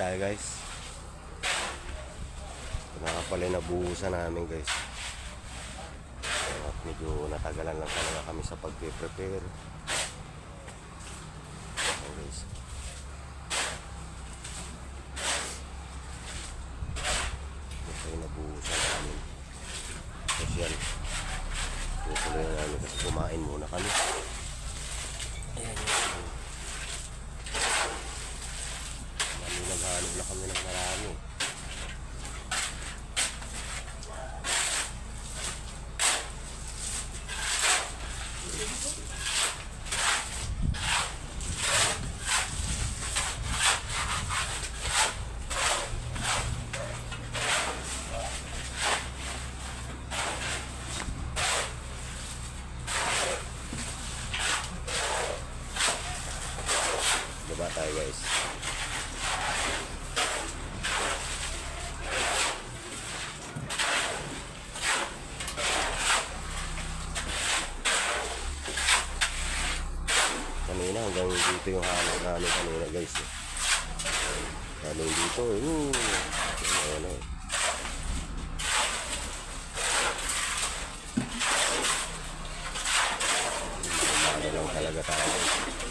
tayo guys. Ito na nga pala nabuhusan namin guys. At medyo natagalan lang talaga kami sa pag-prepare. Ayan guys. Ito yung nabuhusan namin. Tapos yan. Tutuloy na namin kasi kumain muna kami. Ayan yun. Naghanap na kami ng marami. Diba tayo guys? Kanina hanggang dito yung hanap namin kanina guys eh. Hanggang dito ayan eh. Kumana lang talaga tayo.